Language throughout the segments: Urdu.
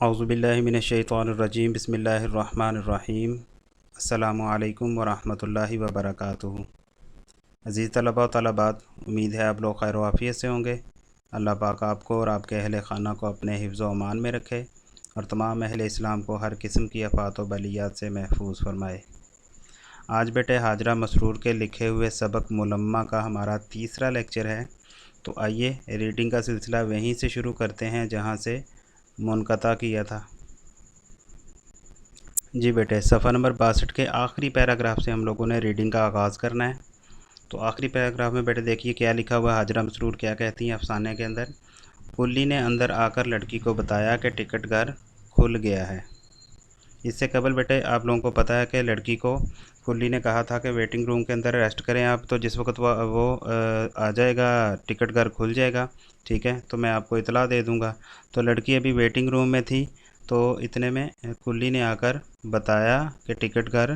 اعوذ باللہ من الشیطان الرجیم بسم اللہ الرحمن الرحیم السلام علیکم ورحمۃ اللہ وبرکاتہ۔ عزیز طلباء و طالبات، امید ہے آپ لوگ خیر و عافیت سے ہوں گے۔ اللہ پاک آپ کو اور آپ کے اہل خانہ کو اپنے حفظ و امان میں رکھے اور تمام اہل اسلام کو ہر قسم کی آفات و بلیات سے محفوظ فرمائے۔ آج بیٹے حاجرہ مسرور کے لکھے ہوئے سبق ملمہ کا ہمارا تیسرا لیکچر ہے، تو آئیے ریڈنگ کا سلسلہ وہیں سے شروع کرتے ہیں جہاں سے منقطع کیا تھا۔ جی بیٹے، صفحہ نمبر 62 کے آخری پیراگراف سے ہم لوگوں نے ریڈنگ کا آغاز کرنا ہے۔ تو آخری پیراگراف میں بیٹے دیکھیے کیا لکھا ہوا ہے۔ حاجرہ مسرور کیا کہتی ہیں افسانے کے اندر؟ کلی نے اندر آ کر لڑکی کو بتایا کہ ٹکٹ گھر کھل گیا ہے۔ اس سے قبل بیٹے آپ لوگوں کو پتہ ہے کہ لڑکی کو کلی نے کہا تھا کہ ویٹنگ روم کے اندر ریسٹ کریں آپ، تو جس وقت وہ آ جائے گا ٹکٹ گھر کھل جائے گا، ٹھیک ہے، تو میں آپ کو اطلاع دے دوں گا۔ تو لڑکی ابھی ویٹنگ روم میں تھی، تو اتنے میں کلی نے آ کر بتایا کہ ٹکٹ گھر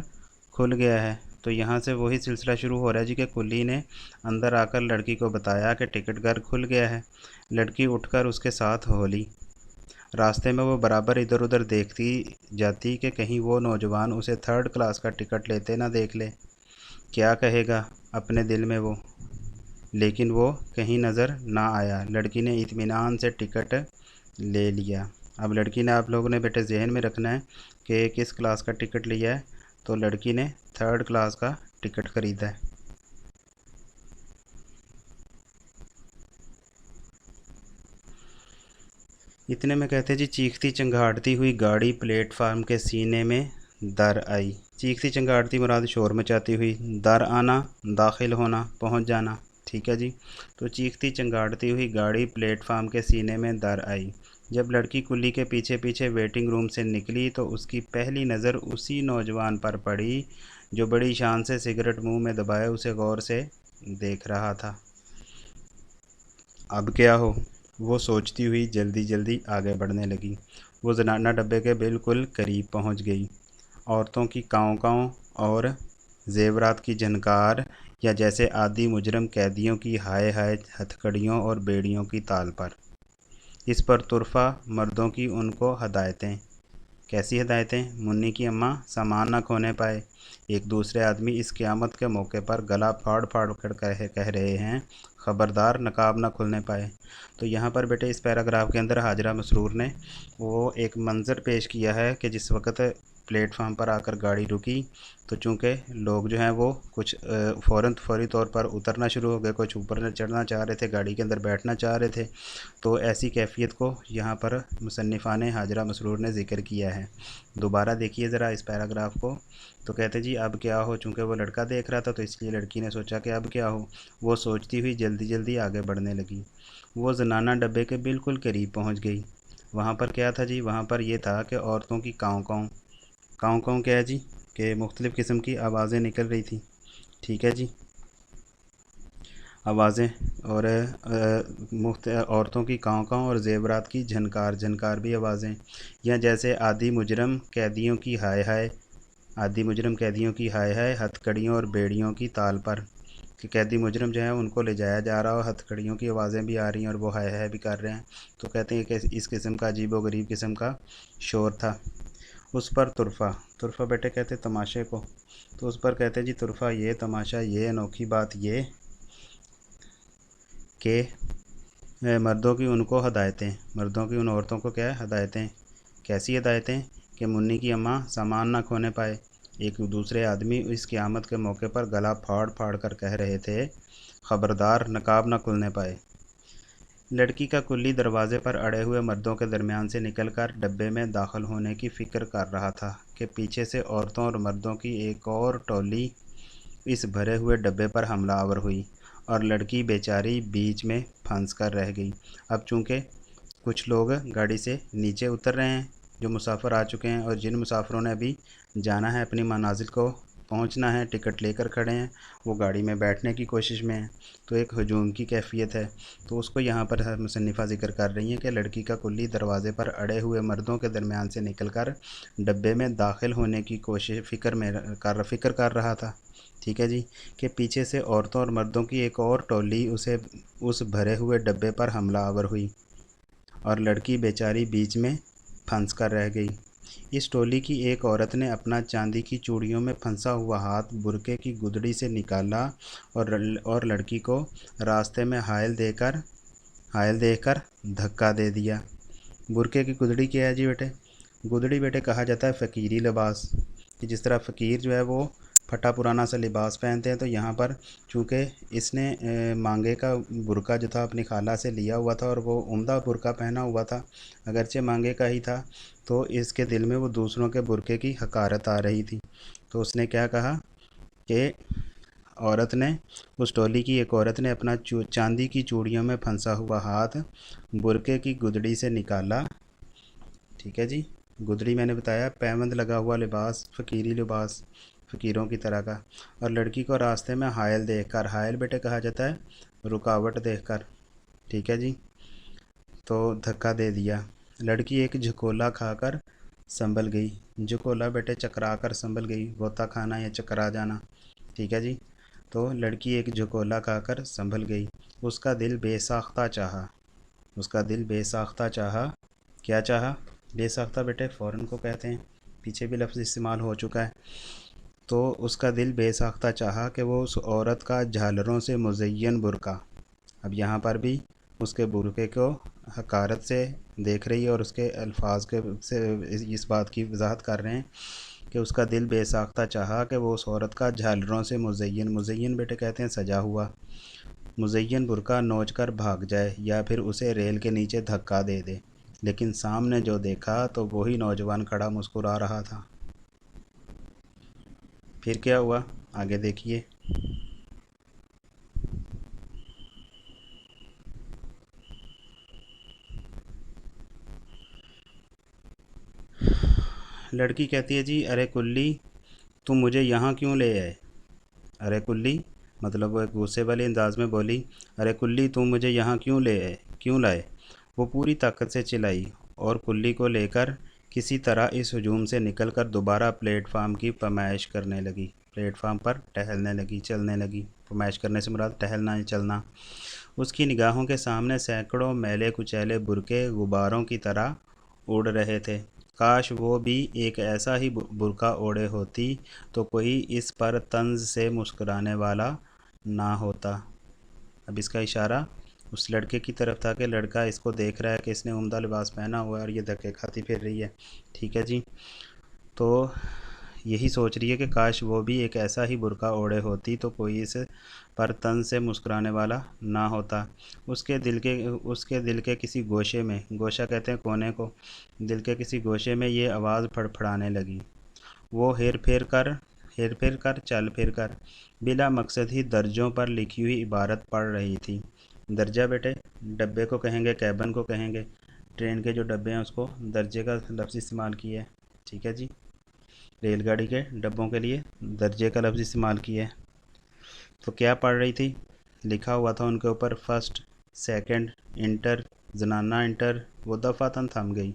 کھل گیا ہے۔ تو یہاں سے وہی سلسلہ شروع ہو رہا ہے جی کہ کلی نے اندر آ کر لڑکی کو بتایا کہ ٹکٹ گھر کھل گیا ہے۔ لڑکی اٹھ کر اس کے ساتھ ہو لی۔ راستے میں وہ برابر ادھر ادھر دیکھتی جاتی کہ کہیں وہ نوجوان اسے 3rd کلاس کا ٹکٹ لیتے نہ دیکھ لے۔ کیا کہے گا اپنے دل میں وہ، لیکن وہ کہیں نظر نہ آیا۔ لڑکی نے اطمینان سے ٹکٹ لے لیا۔ اب لڑکی نے آپ لوگوں نے بیٹے ذہن میں رکھنا ہے کہ کس کلاس کا ٹکٹ لیا ہے، تو لڑکی نے 3rd کلاس کا ٹکٹ خریدا ہے۔ اتنے میں کہتے جی چیختی چنگھاڑتی ہوئی گاڑی پلیٹ فارم کے سینے میں در آئی۔ چیختی چنگھاڑتی مراد شور مچاتی ہوئی، در آنا داخل ہونا، پہنچ جانا، ٹھیک ہے جی۔ تو چیختی چنگھاڑتی ہوئی گاڑی پلیٹ فارم کے سینے میں در آئی۔ جب لڑکی کلی کے پیچھے پیچھے ویٹنگ روم سے نکلی تو اس کی پہلی نظر اسی نوجوان پر پڑی جو بڑی شان سے سگریٹ منہ میں دبائے اسے غور سے دیکھ رہا تھا۔ اب کیا ہو، وہ سوچتی ہوئی جلدی جلدی آگے بڑھنے لگی۔ وہ زنانہ ڈبے کے بالکل قریب پہنچ گئی۔ عورتوں کی کاؤں کاؤں اور زیورات کی جھنکار، یا جیسے عادی مجرم قیدیوں کی ہائے ہائے ہتھکڑیوں اور بیڑیوں کی تال پر۔ اس پر طرفہ مردوں کی ان کو ہدایتیں۔ کیسی ہدایتیں؟ منی کی اماں سامان نہ کھونے پائے۔ ایک دوسرے آدمی اس قیامت کے موقع پر گلا پھاڑ پھاڑ کر کہہ رہے ہیں، خبردار نقاب نہ کھلنے پائے۔ تو یہاں پر بیٹے اس پیراگراف کے اندر حاجرہ مسرور نے وہ ایک منظر پیش کیا ہے کہ جس وقت پلیٹ فارم پر آ کر گاڑی رکی تو چونکہ لوگ جو ہیں وہ کچھ فوری طور پر اترنا شروع ہو گئے، کچھ اوپر چڑھنا چاہ رہے تھے، گاڑی کے اندر بیٹھنا چاہ رہے تھے، تو ایسی کیفیت کو یہاں پر مصنفان حاجرہ مسرور نے ذکر کیا ہے۔ دوبارہ دیکھیے ذرا اس پیراگراف کو، تو کہتے جی اب کیا ہو، چونکہ وہ لڑکا دیکھ رہا تھا تو اس لیے لڑکی نے سوچا کہ اب کیا ہو، وہ سوچتی ہوئی جلدی جلدی آگے بڑھنے لگی۔ وہ زنانہ ڈبے کے بالکل قریب پہنچ گئی۔ وہاں پر کیا تھا جی؟ وہاں پر یہ تھا کہ عورتوں کی کاؤں کاؤں، کاؤں کاؤں کیا ہے جی؟ کہ مختلف قسم کی آوازیں نکل رہی تھیں، ٹھیک ہے جی، آوازیں، اور عورتوں کی کاؤں کاؤں اور زیورات کی جھنکار بھی آوازیں، یا جیسے عادی مجرم قیدیوں کی ہائے ہائے، عادی مجرم قیدیوں کی ہائے ہائے ہتھکڑیوں اور بیڑیوں کی تال پر، کہ قیدی مجرم جو ہیں ان کو لے جایا جا رہا اور ہتھکڑیوں کی آوازیں بھی آ رہی ہیں اور وہ ہائے ہائے بھی کر رہے ہیں۔ تو کہتے ہیں کہ اس قسم کا عجیب و غریب قسم کا شور تھا۔ اس پر طرفہ بیٹے کہتے تماشے کو، تو اس پر کہتے جی طرفہ یہ، تماشا یہ، انوکھی بات یہ کہ مردوں کی ان کو ہدایتیں، مردوں کی ان عورتوں کو کیا ہے؟ ہدایتیں۔ کیسی ہدایتیں؟ کہ منی کی اماں سامان نہ کھونے پائے۔ ایک دوسرے آدمی اس قیامت کے موقع پر گلا پھاڑ پھاڑ کر کہہ رہے تھے، خبردار نقاب نہ کھلنے پائے۔ لڑکی کا کلی دروازے پر اڑے ہوئے مردوں کے درمیان سے نکل کر ڈبے میں داخل ہونے کی فکر کر رہا تھا کہ پیچھے سے عورتوں اور مردوں کی ایک اور ٹولی اس بھرے ہوئے ڈبے پر حملہ آور ہوئی اور لڑکی بیچاری بیچ میں پھنس کر رہ گئی۔ اب چونکہ کچھ لوگ گاڑی سے نیچے اتر رہے ہیں جو مسافر آ چکے ہیں، اور جن مسافروں نے ابھی جانا ہے اپنی منازل کو پہنچنا ہے، ٹکٹ لے کر کھڑے ہیں، وہ گاڑی میں بیٹھنے کی کوشش میں ہیں، تو ایک ہجوم کی کیفیت ہے۔ تو اس کو یہاں پر مصنفہ ذکر کر رہی ہیں کہ لڑکی کا کلی دروازے پر اڑے ہوئے مردوں کے درمیان سے نکل کر ڈبے میں داخل ہونے کی فکر کر رہا تھا، ٹھیک ہے جی، کہ پیچھے سے عورتوں اور مردوں کی ایک اور ٹولی اس بھرے ہوئے ڈبے پر حملہ آور ہوئی اور لڑکی بیچاری بیچ میں پھنس کر رہ گئی۔ اس ٹولی کی ایک عورت نے اپنا چاندی کی چوڑیوں میں پھنسا ہوا ہاتھ برقعے کی گدڑی سے نکالا اور لڑکی کو راستے میں حائل دیکھ کر دھکا دے دیا۔ برقعے کی گدڑی کیا ہے جی بیٹے؟ گدڑی بیٹے کہا جاتا ہے فقیری لباس، کہ جس طرح فقیر جو ہے وہ پھٹا پرانا سا لباس پہنتے ہیں، تو یہاں پر چونکہ اس نے مانگے کا برقع جو تھا اپنی خالہ سے لیا ہوا تھا اور وہ عمدہ برقع پہنا ہوا تھا، اگرچہ مانگے کا ہی تھا، تو اس کے دل میں وہ دوسروں کے برقعے کی حقارت آ رہی تھی۔ تو اس نے کیا کہا کہ اس ٹولی کی ایک عورت نے اپنا چاندی کی چوڑیوں میں پھنسا ہوا ہاتھ برقعے کی گدڑی سے نکالا۔ ٹھیک ہے جی، گدڑی میں نے بتایا پیوند لگا ہوا لباس، فقیری لباس، فقیروں کی طرح کا، اور لڑکی کو راستے میں حائل دیکھ کر، حائل بیٹے کہا جاتا ہے رکاوٹ دیکھ کر، ٹھیک ہے جی، تو دھکا دے دیا۔ لڑکی ایک جھکولا کھا کر سنبھل گئی۔ جھکولا بیٹے چکرا کر سنبھل گئی، غوطہ کھانا یا چکرا جانا، ٹھیک ہے جی، تو لڑکی ایک جھکولا کھا کر سنبھل گئی۔ اس کا دل بے ساختہ چاہا، اس کا دل بے ساختہ چاہا، کیا چاہا؟ بے ساختہ بیٹے فوراً کو کہتے ہیں، پیچھے بھی لفظ استعمال ہو چکا ہے۔ تو اس کا دل بے ساختہ چاہا کہ وہ اس عورت کا جھالروں سے مزین برقع، اب یہاں پر بھی اس کے برقعے کو حقارت سے دیکھ رہی ہے اور اس کے الفاظ سے اس بات کی وضاحت کر رہے ہیں کہ اس کا دل بے ساختہ چاہا کہ وہ اس عورت کا جھالروں سے مزین بیٹے کہتے ہیں سجا ہوا، مزین برقع نوچ کر بھاگ جائے یا پھر اسے ریل کے نیچے دھکا دے دے، لیکن سامنے جو دیکھا تو وہی نوجوان کھڑا مسکرا رہا تھا۔ پھر کیا ہوا آگے دیکھیے۔ لڑکی کہتی ہے جی ارے کلی تم مجھے یہاں کیوں لے آئے؟ ارے کلی مطلب وہ ایک غصے والے انداز میں بولی، ارے کلی تم مجھے یہاں کیوں لائے؟ وہ پوری طاقت سے چلائی اور کلی کو لے کر کسی طرح اس ہجوم سے نکل کر دوبارہ پلیٹ فارم کی پیمائش کرنے لگی، پلیٹ فارم پر ٹہلنے لگی، چلنے لگی۔ پیمائش کرنے سے مراد ٹہلنا یا چلنا۔ اس کی نگاہوں کے سامنے سینکڑوں میلے کچیلے برقعے غباروں کی طرح اڑ رہے تھے۔ کاش وہ بھی ایک ایسا ہی برقع اوڑھے ہوتی تو کوئی اس پر طنز سے مسکرانے والا نہ ہوتا۔ اب اس کا اشارہ اس لڑکے کی طرف تھا کہ لڑکا اس کو دیکھ رہا ہے کہ اس نے عمدہ لباس پہنا ہوا ہے اور یہ دھکے کھاتی پھر رہی ہے، ٹھیک ہے جی، تو یہی سوچ رہی ہے کہ کاش وہ بھی ایک ایسا ہی برقع اوڑھے ہوتی تو کوئی اس پر طنز سے مسکرانے والا نہ ہوتا۔ اس کے دل کے کسی گوشے میں، گوشہ کہتے ہیں کونے کو، دل کے کسی گوشے میں یہ آواز پھڑپھڑانے لگی۔ وہ ہیر پھیر کر چل پھر کر بلا مقصد ہی درجوں پر لکھی ہوئی عبارت پڑھ رہی تھی۔ درجہ بیٹے ڈبے کو کہیں گے، کیبن کو کہیں گے، ٹرین کے جو ڈبے ہیں اس کو درجے کا لفظ استعمال کیا ہے، ٹھیک ہے جی، ریل گاڑی کے ڈبوں کے لیے درجے کا لفظ استعمال کیا ہے۔ تو کیا پڑھ رہی تھی؟ لکھا ہوا تھا ان کے اوپر فرسٹ، سیکنڈ، انٹر، زنانہ انٹر۔ وہ دفعتاً تھم گئی۔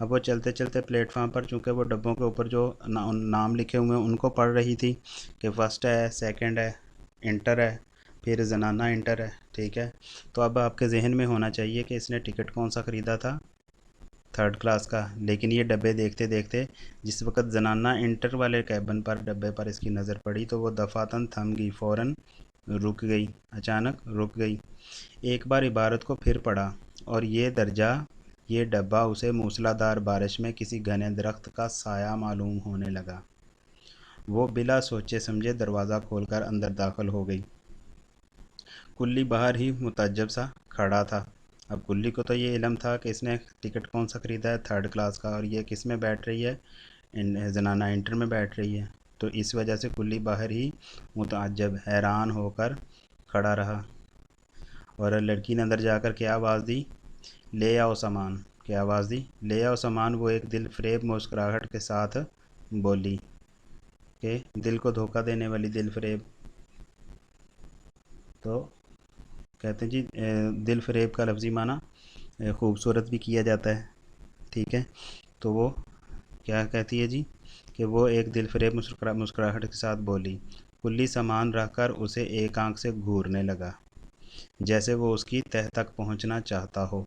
اب وہ چلتے چلتے پلیٹ فارم پر چونکہ وہ ڈبوں کے اوپر جو نام لکھے ہوئے ہیں ان کو پڑھ رہی تھی کہ فرسٹ ہے، سیکنڈ ہے، انٹر ہے، پھر زنانہ انٹر ہے، ٹھیک ہے، تو اب آپ کے ذہن میں ہونا چاہیے کہ اس نے ٹکٹ کون سا خریدا تھا؟ تھرڈ کلاس کا، لیکن یہ ڈبے دیکھتے دیکھتے جس وقت زنانہ انٹر والے کیبن پر ڈبے پر اس کی نظر پڑی تو وہ دفعتاً تھم گئی، فوراً رک گئی، اچانک رک گئی، ایک بار عبارت کو پھر پڑھا، اور یہ درجہ، یہ ڈبہ اسے موسلا دھار بارش میں کسی گھنے درخت کا سایہ معلوم ہونے لگا۔ وہ بلا سوچے سمجھے دروازہ کھول کر اندر داخل ہو گئی۔ کلی باہر ہی متعجب سا کھڑا تھا۔ اب کلی کو تو یہ علم تھا کہ اس نے ٹکٹ کون سا خریدا ہے؟ تھرڈ کلاس کا، اور یہ کس میں بیٹھ رہی ہے؟ زنانہ انٹر میں بیٹھ رہی ہے، تو اس وجہ سے کلی باہر ہی متعجب، حیران ہو کر کھڑا رہا۔ اور لڑکی نے اندر جا کر کیا آواز دی؟ لے آؤ سامان۔ کیا آواز دی؟ لے آؤ سامان۔ وہ ایک دل فریب مسکراہٹ کے ساتھ بولی، کہ دل کو دھوکہ دینے والی دل فریب، تو کہتے ہیں جی دل فریب کا لفظی معنی خوبصورت بھی کیا جاتا ہے، ٹھیک ہے، تو وہ کیا کہتی ہے جی کہ وہ ایک دل فریب مسکراہٹ کے ساتھ بولی۔ کلی سامان رکھ کر اسے ایک آنکھ سے گھورنے لگا، جیسے وہ اس کی تہہ تک پہنچنا چاہتا ہو۔